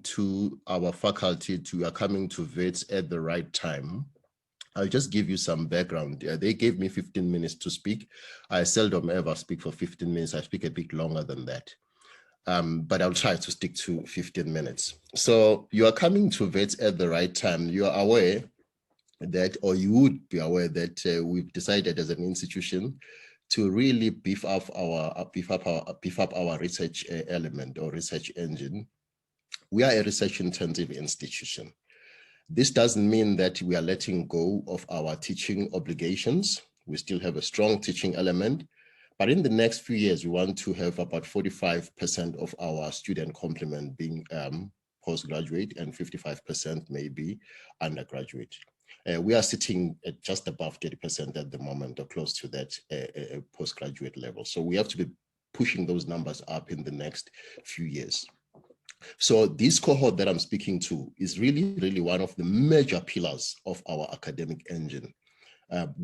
to our faculty, you are coming to VETS at the right time. I'll just give you some background. They gave me 15 minutes to speak. I seldom ever speak for 15 minutes. I speak a bit longer than that. But I'll try to stick to 15 minutes. So you are coming to VETS at the right time. You are aware that, or you would be aware that we've decided as an institution to really beef up our research element or research engine. We are a research-intensive institution. This doesn't mean that we are letting go of our teaching obligations. We still have a strong teaching element, but in the next few years, we want to have about 45% of our student complement being postgraduate and 55% maybe undergraduate. We are sitting at just above 30% at the moment, or close to that postgraduate level. So we have to be pushing those numbers up in the next few years. So this cohort that I'm speaking to is really one of the major pillars of our academic engine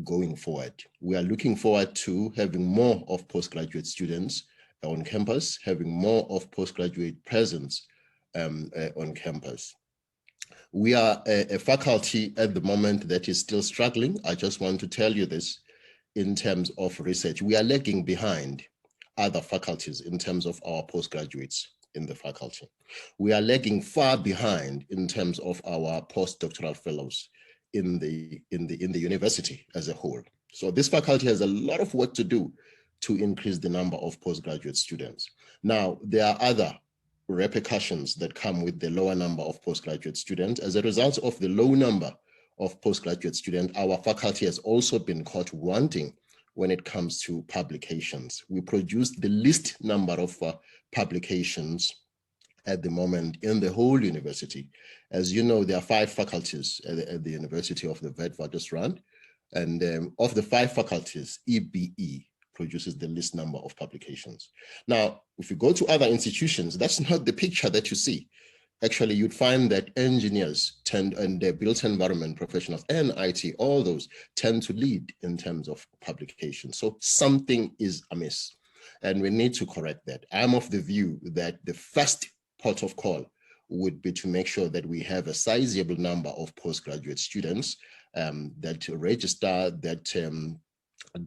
going forward. We are looking forward to having more of postgraduate students on campus, having more of postgraduate presence on campus. We are a faculty at the moment that is still struggling. I just want to tell you this in terms of research. We are lagging behind other faculties in terms of our postgraduates in the faculty. We are lagging far behind in terms of our postdoctoral fellows in the university as a whole. So this faculty has a lot of work to do to increase the number of postgraduate students. Now, there are other repercussions that come with the lower number of postgraduate students. As a result of the low number of postgraduate students, our faculty has also been caught wanting when it comes to publications. We produce the least number of publications at the moment in the whole university. As you know, there are 5 faculties at the University of the Witwatersrand, and of the 5 faculties, EBE produces the least number of publications. Now, if you go to other institutions, that's not the picture that you see. Actually, you'd find that engineers and the built environment professionals and IT, all those tend to lead in terms of publication. So something is amiss, and we need to correct that. I'm of the view that the first port of call would be to make sure that we have a sizable number of postgraduate students that register, that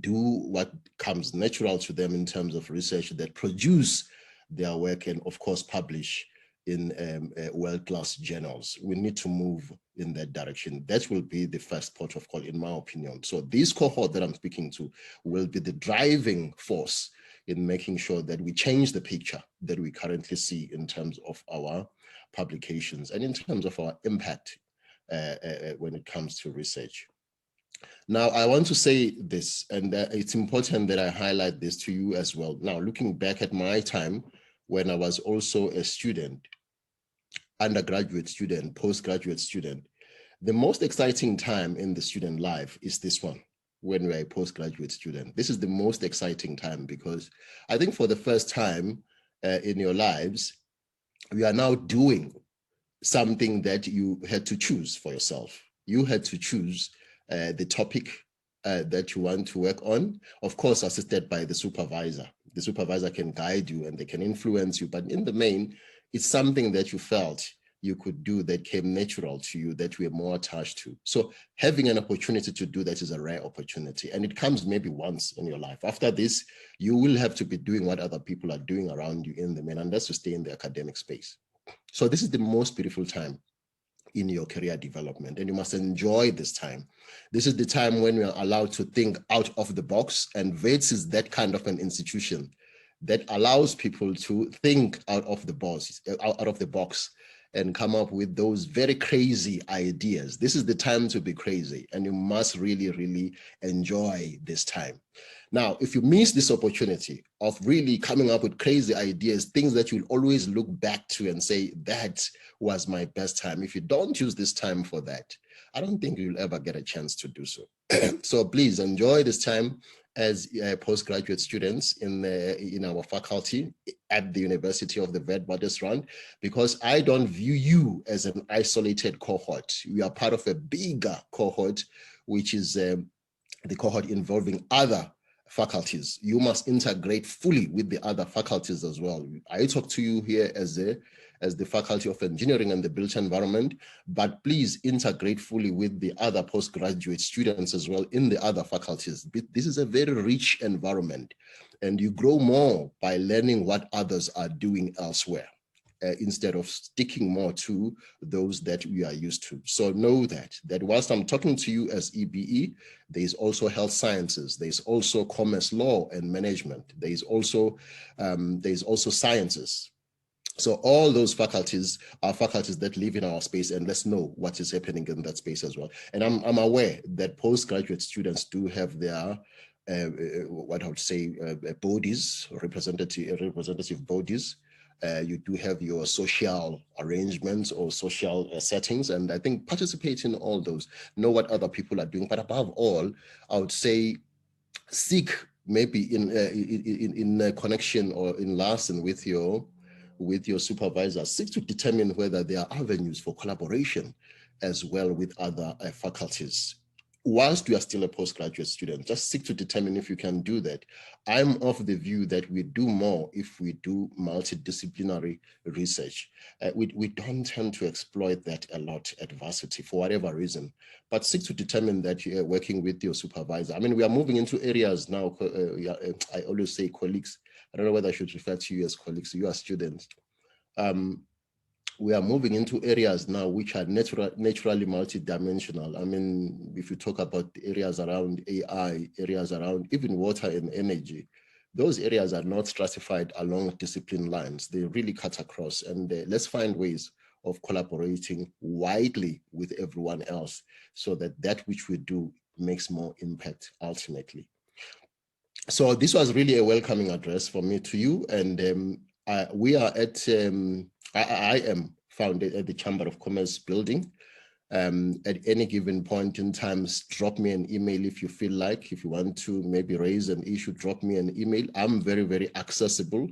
do what comes natural to them in terms of research, that produce their work and of course publish in world-class journals. We need to move in that direction. That will be the first port of call, in my opinion. So this cohort that I'm speaking to will be the driving force in making sure that we change the picture that we currently see in terms of our publications and in terms of our impact when it comes to research. Now, I want to say this, and it's important that I highlight this to you as well. Now, looking back at my time when I was also a student, undergraduate student, postgraduate student, the most exciting time in the student life is this one, when we're a postgraduate student. This is the most exciting time because I think for the first time in your lives, we are now doing something that you had to choose for yourself. You had to choose the topic that you want to work on, of course, assisted by the supervisor. The supervisor can guide you and they can influence you, but in the main, it's something that you felt you could do that came natural to you, that we are more attached to. So having an opportunity to do that is a rare opportunity, and it comes maybe once in your life. After this, you will have to be doing what other people are doing around you in the main, unless you stay in the academic space. So this is the most beautiful time in your career development, and you must enjoy this time. This is the time when we are allowed to think out of the box, and VETS is that kind of an institution that allows people to think out of the box and come up with those very crazy ideas. This is the time to be crazy, and you must really enjoy this time. Now, if you miss this opportunity of really coming up with crazy ideas, things that you'll always look back to and say, that was my best time. If you don't use this time for that, I don't think you'll ever get a chance to do so. So please enjoy this time as postgraduate students in our faculty at the University of the Witwatersrand, because I don't view you as an isolated cohort. We are part of a bigger cohort, which is the cohort involving other faculties. You must integrate fully with the other faculties as well. I talk to you here as the Faculty of Engineering and the Built Environment, but please integrate fully with the other postgraduate students as well in the other faculties. This is a very rich environment, and you grow more by learning what others are doing elsewhere. Instead of sticking more to those that we are used to. So know that whilst I'm talking to you as EBE, there's also health sciences, there's also commerce law and management, there's also sciences. So all those faculties are faculties that live in our space, and let's know what is happening in that space as well. And I'm aware that postgraduate students do have their what I would say bodies, representative bodies. You do have your social arrangements or social settings, and I think participate in all those, know what other people are doing. But above all, I would say seek maybe in a connection or in liaison with your supervisor, seek to determine whether there are avenues for collaboration as well with other faculties. Whilst you are still a postgraduate student, just seek to determine if you can do that. I'm of the view that we do more if we do multidisciplinary research. We don't tend to exploit that a lot at varsity for whatever reason, but seek to determine that you're working with your supervisor. I mean, we are moving into areas now, I always say colleagues. I don't know whether I should refer to you as colleagues, you are students. We are moving into areas now which are naturally multidimensional. I mean, if you talk about areas around AI, areas around even water and energy, those areas are not stratified along discipline lines. They really cut across, and let's find ways of collaborating widely with everyone else so that that which we do makes more impact ultimately. So this was really a welcoming address for me to you, and we are at, I am founded at the Chamber of Commerce building. At any given point in time, drop me an email if you feel like, if you want to maybe raise an issue, drop me an email. I'm very, very accessible.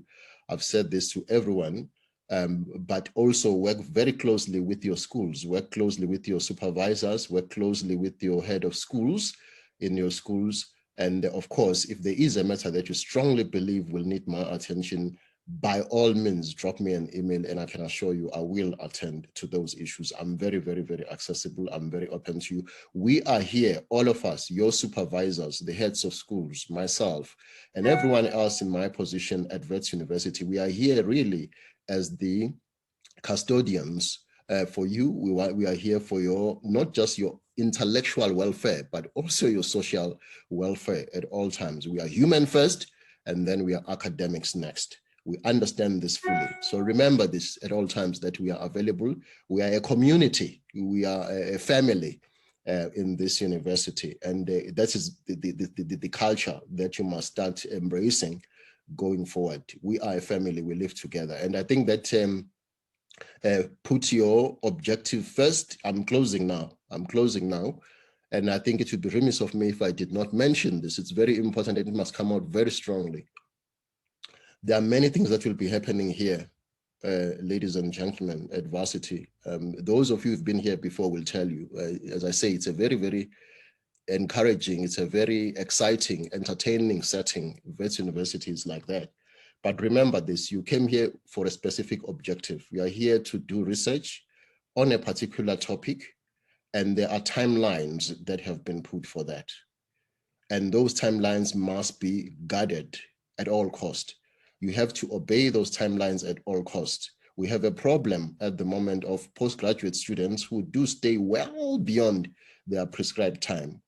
I've said this to everyone, but also work very closely with your schools, work closely with your supervisors, work closely with your head of schools in your schools. And of course, if there is a matter that you strongly believe will need my attention, by all means, drop me an email and I can assure you I will attend to those issues. I'm very, very, very accessible. I'm very open to you. We are here, all of us, your supervisors, the heads of schools, myself, and everyone else in my position at Wits University. We are here really as the custodians for you. We are here for your, not just your intellectual welfare, but also your social welfare at all times. We are human first, and then we are academics next. We understand this fully. So remember this at all times, that we are available. We are a community. We are a family in this university. And that is the culture that you must start embracing going forward. We are a family. We live together. And I think that put your objective first. I'm closing now. And I think it would be remiss of me if I did not mention this. It's very important and it must come out very strongly. There are many things that will be happening here, ladies and gentlemen, at varsity. Those of you who've been here before will tell you, as I say, it's a very, very encouraging, it's a very exciting, entertaining setting. Wits University is like that. But remember this, you came here for a specific objective. We are here to do research on a particular topic, and there are timelines that have been put for that. And those timelines must be guarded at all costs. You have to obey those timelines at all costs. We have a problem at the moment of postgraduate students who do stay well beyond their prescribed time.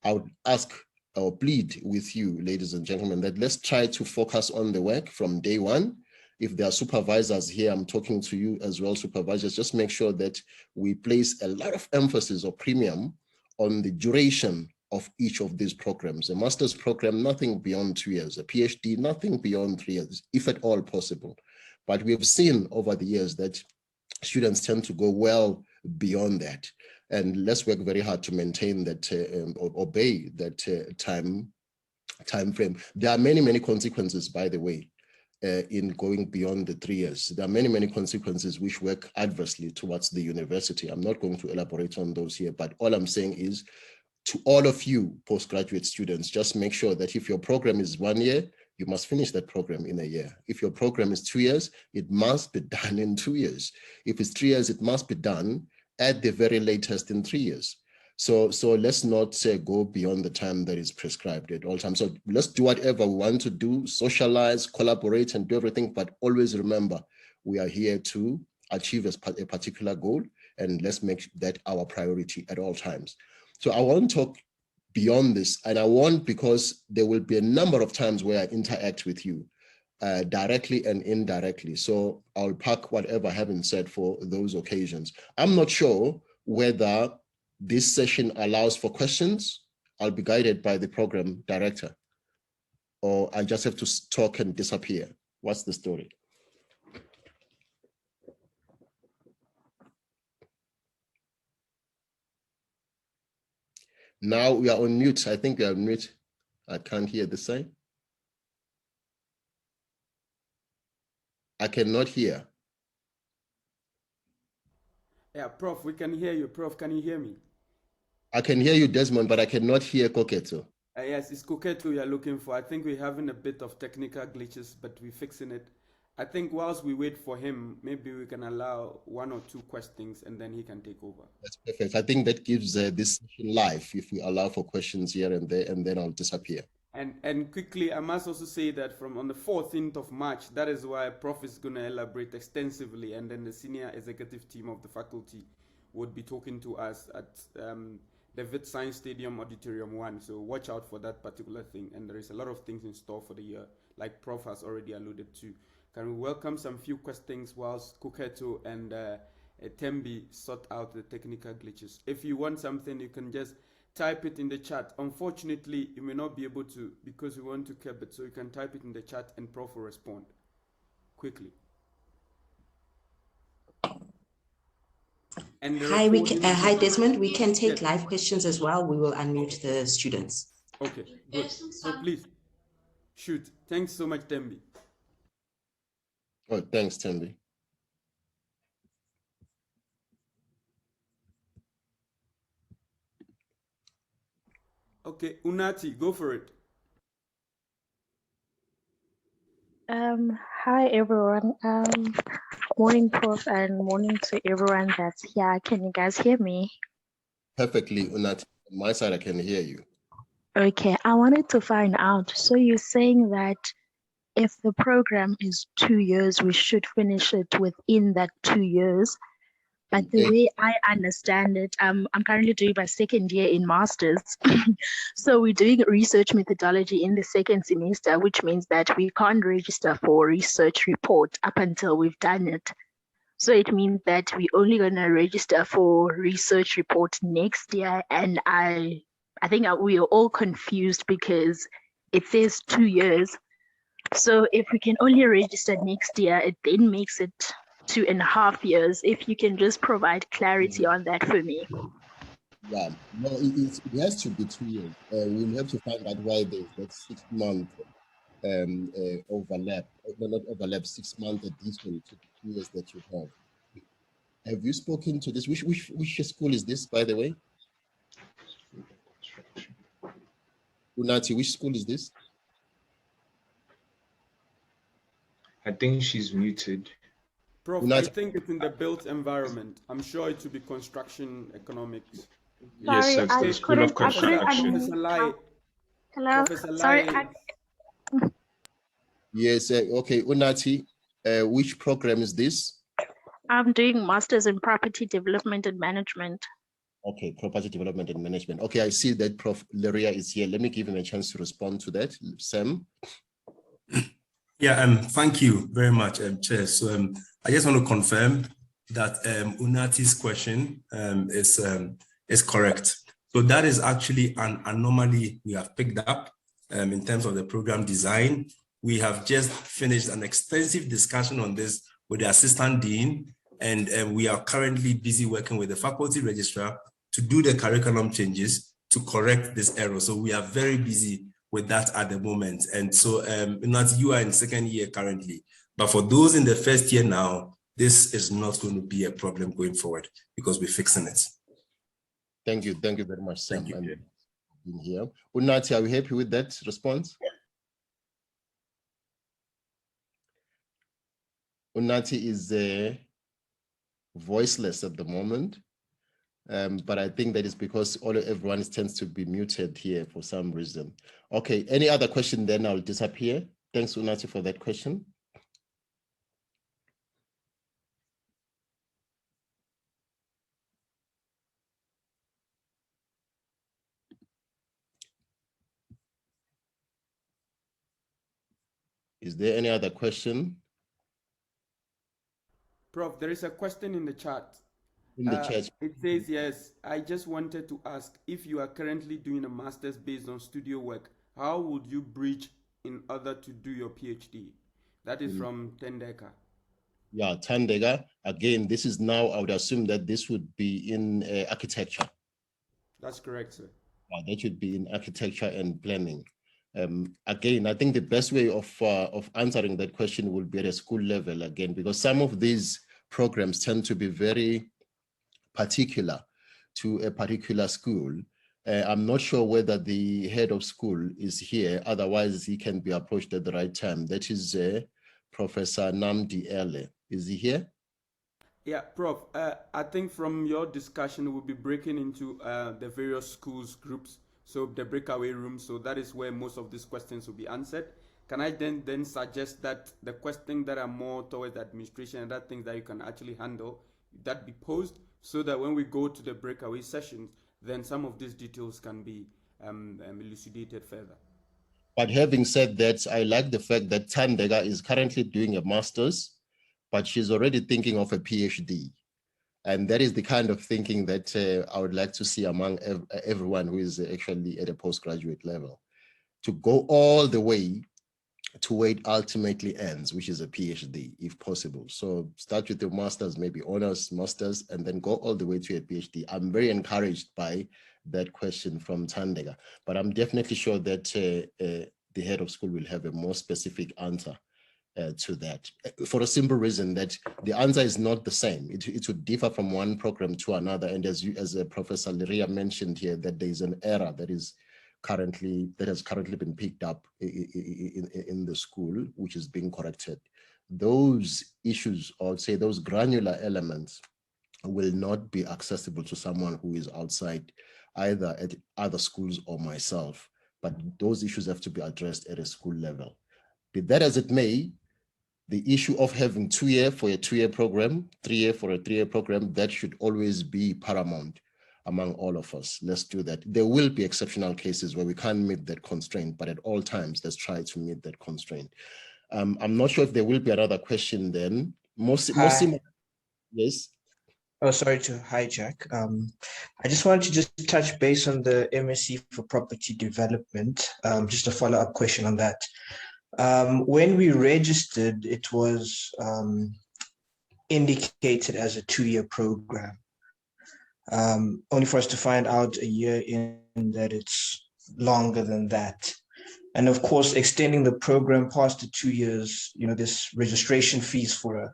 I would ask or plead with you, ladies and gentlemen, that let's try to focus on the work from day one. If there are supervisors here, I'm talking to you as well, supervisors, just make sure that we place a lot of emphasis or premium on the duration of each of these programs. A master's program, nothing beyond 2 years. A PhD, nothing beyond 3 years, if at all possible. But we have seen over the years that students tend to go well beyond that. And let's work very hard to maintain that, obey that time frame. There are many, many consequences, by the way, in going beyond the 3 years. There are many, many consequences which work adversely towards the university. I'm not going to elaborate on those here, but all I'm saying is to all of you postgraduate students, just make sure that if your program is 1 year, you must finish that program in a year. If your program is 2 years, it must be done in 2 years. If it's 3 years, it must be done at the very latest in 3 years. So let's not go beyond the time that is prescribed at all times. So let's do whatever we want to do, socialize, collaborate, and do everything, but always remember, we are here to achieve a particular goal, and let's make that our priority at all times. So I want to talk beyond this, and I want, because there will be a number of times where I interact with you directly and indirectly. So I'll pack whatever I haven't said for those occasions. I'm not sure whether this session allows for questions. I'll be guided by the program director, or I just have to talk and disappear. What's the story? Now we are on mute. I think we are on mute. I can't hear the same. I cannot hear. Yeah, Prof, we can hear you. Prof, can you hear me? I can hear you, Desmond, but I cannot hear Koketo. Yes, it's Koketo you're looking for. I think we're having a bit of technical glitches, but we're fixing it. I think whilst we wait for him, maybe we can allow 1 or 2 questions and then he can take over. That's perfect. I think that gives this session life if we allow for questions here and there, and then I'll disappear. And quickly, I must also say that from on the 14th of March, that is why Prof is going to elaborate extensively, and then the senior executive team of the faculty would be talking to us at the Vid Science Stadium Auditorium 1. So watch out for that particular thing. And there is a lot of things in store for the year, like Prof has already alluded to. Can we welcome some few questions whilst Koketo and Tembi sort out the technical glitches? If you want something, you can just type it in the chat. Unfortunately, you may not be able to because we want to keep it. So you can type it in the chat and Prof will respond quickly. And hi, Desmond. We can take live questions as well. We will unmute the students. Okay, good. So please, shoot. Thanks so much, Tembi. Oh, thanks, Tembi. Okay, Unati, go for it. Hi everyone. Morning, Prof, and morning to everyone that's here. Can you guys hear me? Perfectly, Unati. On my side, I can hear you. Okay, I wanted to find out. So you're saying that if the program is 2 years, we should finish it within that 2 years. But the way I understand it, I'm currently doing my 2nd year in master's. So we're doing research methodology in the 2nd semester, which means that we can't register for research report up until we've done it. So it means that we're only going to register for research report next year. And I think we are all confused because it says 2 years. So if we can only register next year, it then makes it 2.5 years. If you can just provide clarity on that for me. Yeah, no, it has to be 2 years. We'll have to find out why there's that 6 month overlap. No, not overlap, 6 month addition to the 2 years that you have. Have you spoken to this? Which school is this, by the way? Unati, which school is this? I think she's muted. Prof, I think it's in the built environment. I'm sure it will be construction economics. Yes, sir. The School of Construction. Hello. Sorry. Yes. Okay, Unati, which program is this? I'm doing Masters in Property Development and Management. Okay, Property Development and Management. Okay, I see that Prof. Leria is here. Let me give him a chance to respond to that. Sam? Yeah, thank you very much, Chair. So I just want to confirm that Unati's question is correct. So that is actually an anomaly we have picked up in terms of the program design. We have just finished an extensive discussion on this with the Assistant Dean, and we are currently busy working with the Faculty Registrar to do the curriculum changes to correct this error. So we are very busy with that at the moment. And so Unati, you are in 2nd year currently, but for those in the 1st year now, this is not going to be a problem going forward because we're fixing it. Thank you very much, Sam. being here. Unati, are you happy with that response? Unati is voiceless at the moment, but I think that is because everyone tends to be muted here for some reason. Okay, any other question then I'll disappear. Thanks, Unati, for that question. Is there any other question? Prof, there is a question in the chat. In the chat. It says, yes, I just wanted to ask if you are currently doing a master's based on studio work, how would you bridge in order to do your PhD? That is from Tendeka. Yeah, Tendeka. Again, this is now, I would assume that this would be in architecture. That's correct, sir. Yeah, that should be in architecture and planning. Again, I think the best way of answering that question will be at a school level again, because some of these programs tend to be very particular to a particular school. I'm not sure whether the head of school is here, otherwise he can be approached at the right time. That is Professor Namdi Ele. Is he here? Yeah, Prof, I think from your discussion, we'll be breaking into the various schools groups, so the breakaway room, so that is where most of these questions will be answered. Can I then suggest that the questions that are more towards the administration and that things that you can actually handle, that be posed, so that when we go to the breakaway sessions, then some of these details can be elucidated further. But having said that, I like the fact that Tendeka is currently doing a master's, but she's already thinking of a PhD. And that is the kind of thinking that I would like to see among everyone who is actually at a postgraduate level, to go all the way to where it ultimately ends, which is a PhD, if possible. So start with your master's, maybe honors, master's, and then go all the way to a PhD. I'm very encouraged by that question from Tendeka, but I'm definitely sure that the head of school will have a more specific answer to that, for a simple reason that the answer is not the same. It would differ from one program to another. And as Professor Liria mentioned here, that there is an error that has currently been picked up in the school, which is being corrected. Those issues, or say those granular elements, will not be accessible to someone who is outside, either at other schools or myself. But those issues have to be addressed at a school level. Be that as it may, the issue of having 2-year for a 2-year program, 3-year for a 3-year program, that should always be paramount among all of us. Let's do that. There will be exceptional cases where we can't meet that constraint, but at all times, let's try to meet that constraint. I'm not sure if there will be another question then. Yes. Oh, sorry to hijack. I just wanted to just touch base on the MSc for property development. Just a follow-up question on that. When we registered, it was indicated as a 2-year program, only for us to find out a year in that it's longer than that. And of course, extending the program past the 2 years, you know, there's registration fees for a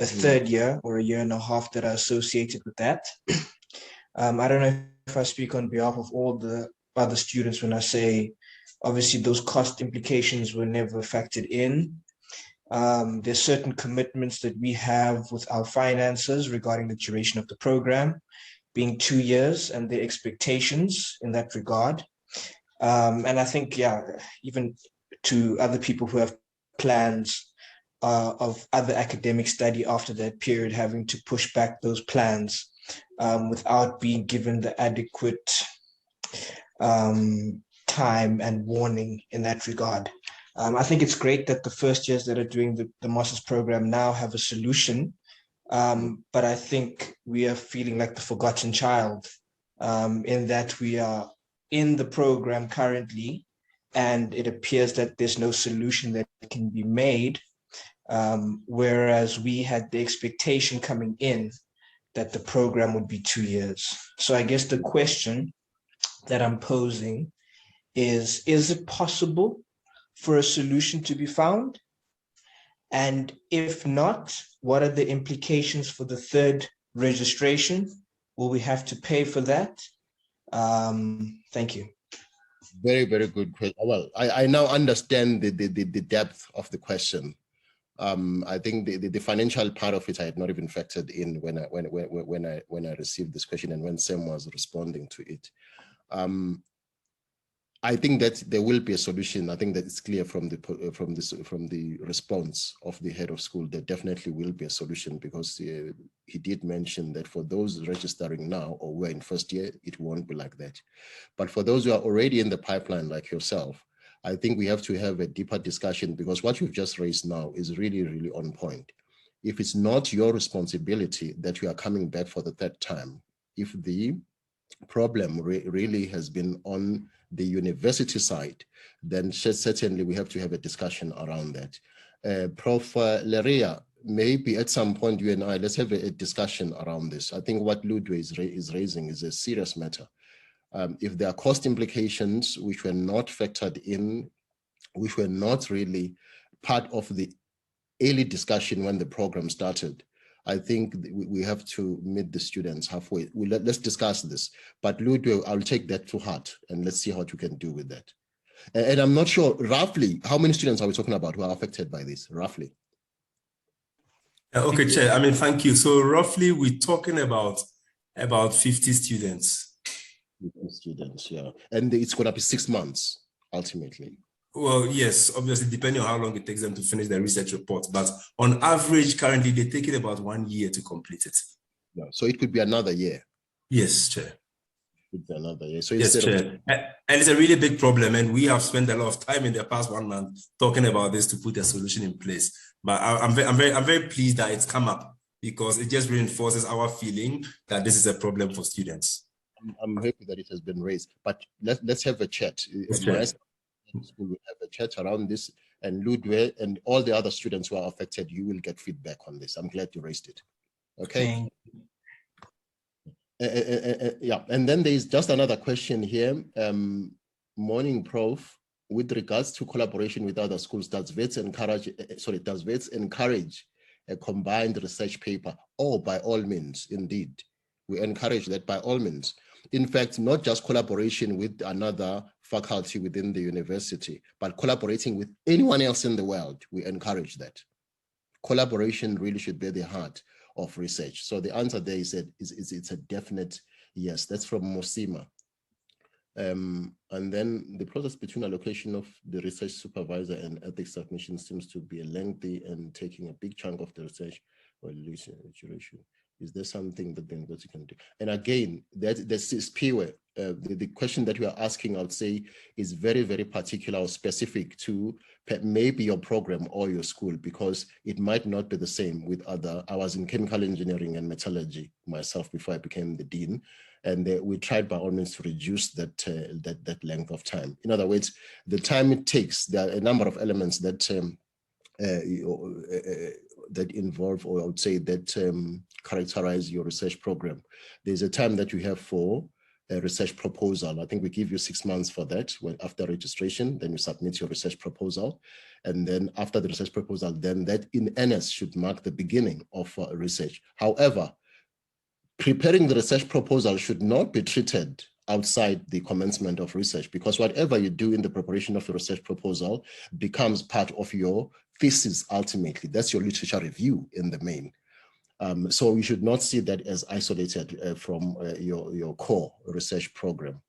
3rd year or a year and a half that are associated with that. I don't know if I speak on behalf of all the other students when I say, obviously, those cost implications were never factored in. There's certain commitments that we have with our finances regarding the duration of the program, being 2 years, and the expectations in that regard. And I think, yeah, even to other people who have plans of other academic study after that period, having to push back those plans without being given the adequate time and warning in that regard. I think it's great that the first years that are doing the master's program now have a solution, but I think we are feeling like the forgotten child in that we are in the program currently, and it appears that there's no solution that can be made, whereas we had the expectation coming in that the program would be 2 years. So I guess the question that I'm posing is it possible for a solution to be found? And if not, what are the implications for the 3rd registration? Will we have to pay for that? Thank you. Very, very good question. Well, I now understand the depth of the question. I think the financial part of it I had not even factored in when I received this question and when Sam was responding to it. I think that there will be a solution. I think that it's clear from the response of the head of school, there definitely will be a solution, because he did mention that for those registering now or who are in first year, it won't be like that. But for those who are already in the pipeline, like yourself, I think we have to have a deeper discussion, because what you've just raised now is really, really on point. If it's not your responsibility that you are coming back for the third time, if the problem really has been on the university side, then certainly we have to have a discussion around that. Prof. Leria, maybe at some point you and I, let's have a discussion around this. I think what Ludwig is raising is a serious matter. If there are cost implications which were not factored in, which were not really part of the early discussion when the program started, I think we have to meet the students halfway. Let's discuss this. But Ludwig, I'll take that to heart and let's see what you can do with that. And I'm not sure, roughly, how many students are we talking about who are affected by this, roughly? Okay, Chair, I mean, thank you. So roughly we're talking about 50 students. 50 students, yeah. And it's going to be 6 months, ultimately. Well, yes, obviously, depending on how long it takes them to finish their research report. But on average, currently, they're taking about 1 year to complete it. Yeah, so it could be another year. Yes, Chair. It could be another year. So yes, Chair. And it's a really big problem. And we have spent a lot of time in the past 1 month talking about this to put a solution in place. But I'm very pleased that it's come up, because it just reinforces our feeling that this is a problem for students. I'm happy that it has been raised. But let's have a chat. Yes, School will have a chat around this, and Ludwig and all the other students who are affected, you will get feedback on this. I'm glad you raised it. Okay. Yeah, and then there is just another question here. Morning, Prof. With regards to collaboration with other schools, does VETS encourage a combined research paper? Oh, by all means, indeed. We encourage that by all means. In fact, not just collaboration with another faculty within the university, but collaborating with anyone else in the world. We encourage that. Collaboration really should be the heart of research. So the answer there is it's a definite yes. That's from Mosima. And then the process between allocation of the research supervisor and ethics submission seems to be lengthy and taking a big chunk of the research or duration. Is there something that the university can do? And again, this is pure. The question that we are asking, I would say, is very, very particular or specific to maybe your program or your school, because it might not be the same with other. I was in chemical engineering and metallurgy myself before I became the dean, and we tried by all means to reduce that length of time. In other words, the time it takes, there are a number of elements that that involve, or I would say that characterize your research program. There's a time that you have for a research proposal. I think we give you 6 months for that. After registration, then you submit your research proposal. And then after the research proposal, then that in earnest should mark the beginning of research. However, preparing the research proposal should not be treated outside the commencement of research, because whatever you do in the preparation of your research proposal becomes part of your thesis ultimately. That's your literature review in the main. So you should not see that as isolated from your core research program.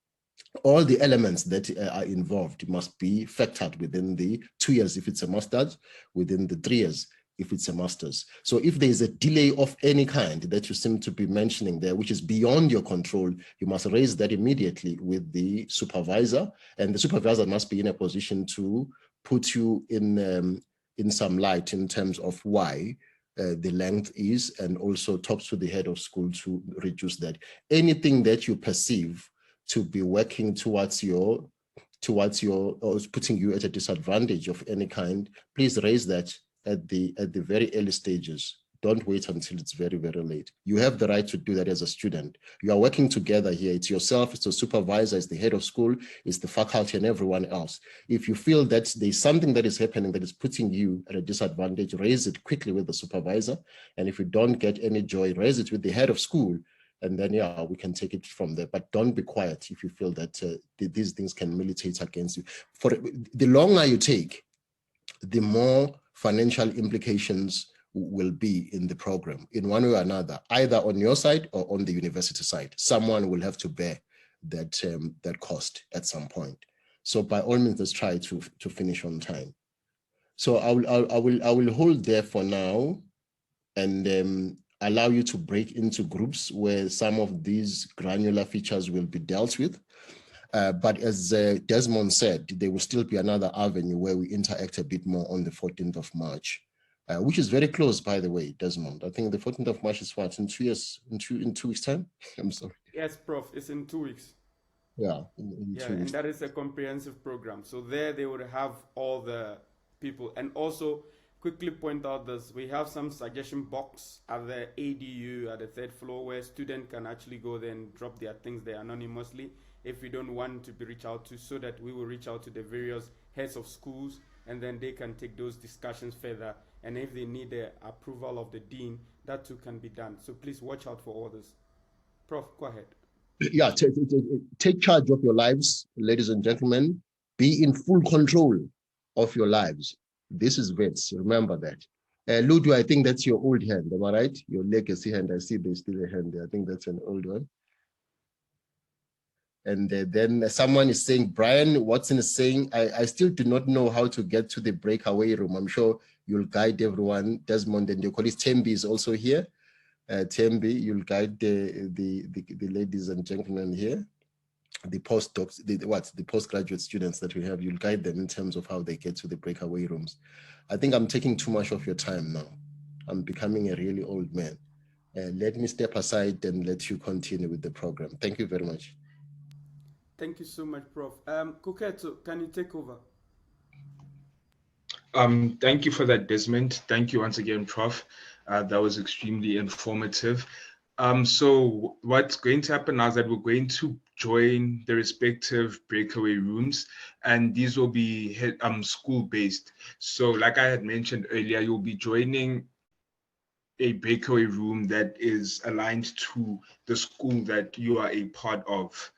All the elements that are involved must be factored within the 2 years if it's a master's, within the 3 years if it's a master's. So if there is a delay of any kind that you seem to be mentioning there, which is beyond your control, you must raise that immediately with the supervisor, and the supervisor must be in a position to put you in some light in terms of why the length is, and also talk to the head of school to reduce that. Anything that you perceive to be working towards your or putting you at a disadvantage of any kind, please raise that at the very early stages. Don't wait until it's very, very late. You have the right to do that as a student. You are working together here. It's yourself, it's the supervisor, it's the head of school, it's the faculty and everyone else. If you feel that there's something that is happening that is putting you at a disadvantage, raise it quickly with the supervisor. And if you don't get any joy, raise it with the head of school. And then, yeah, we can take it from there. But don't be quiet if you feel that these things can militate against you. For the longer you take, the more financial implications will be in the program in one way or another, either on your side or on the university side. Someone will have to bear that that cost at some point. So by all means, let's try to finish on time. So I will hold there for now, and allow you to break into groups where some of these granular features will be dealt with. But as Desmond said, there will still be another avenue where we interact a bit more on the 14th of March, which is very close, by the way, Desmond. I think the 14th of March is what, in 2 years, in two weeks' time? I'm sorry. Yes, Prof, it's in 2 weeks. Yeah, in 2 weeks. And that is a comprehensive program. So there they would have all the people. And also, quickly point out this, we have some suggestion box at the ADU at the 3rd floor where students can actually go there and drop their things there anonymously if we don't want to be reached out to, so that we will reach out to the various heads of schools, and then they can take those discussions further. And if they need the approval of the dean, that too can be done. So please watch out for all this. Prof, go ahead. Yeah, take charge of your lives, ladies and gentlemen. Be in full control of your lives. This is VETS, remember that. Ludo, I think that's your old hand, am I right? Your legacy hand, I see there's still a hand there. I think that's an old one. And then someone is saying, Brian Watson is saying, I still do not know how to get to the breakaway room. I'm sure you'll guide everyone. Desmond and your colleague Tembi is also here. Tembi, you'll guide the ladies and gentlemen here, the postdocs, the postgraduate students that we have. You'll guide them in terms of how they get to the breakaway rooms. I think I'm taking too much of your time now. I'm becoming a really old man. Let me step aside and let you continue with the program. Thank you very much. Thank you so much, Prof. Kuketo, can you take over? Thank you for that, Desmond. Thank you once again, Prof. That was extremely informative. So what's going to happen now is that we're going to join the respective breakaway rooms, and these will be school-based. So like I had mentioned earlier, you'll be joining a breakaway room that is aligned to the school that you are a part of.